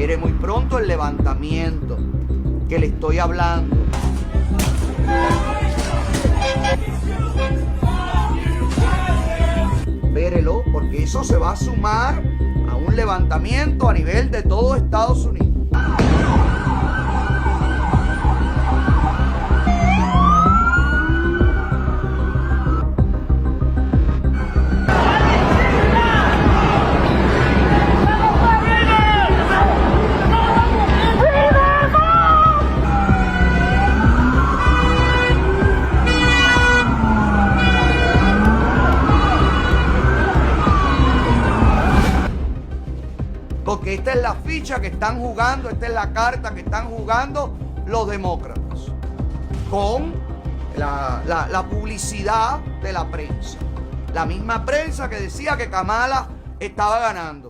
espere muy pronto el levantamiento que le estoy hablando. Espérelo, porque eso se va a sumar a un levantamiento a nivel de todo Estados Unidos. Porque esta es la ficha que están jugando, esta es la carta que están jugando los demócratas con la publicidad de la prensa. La misma prensa que decía que Kamala estaba ganando.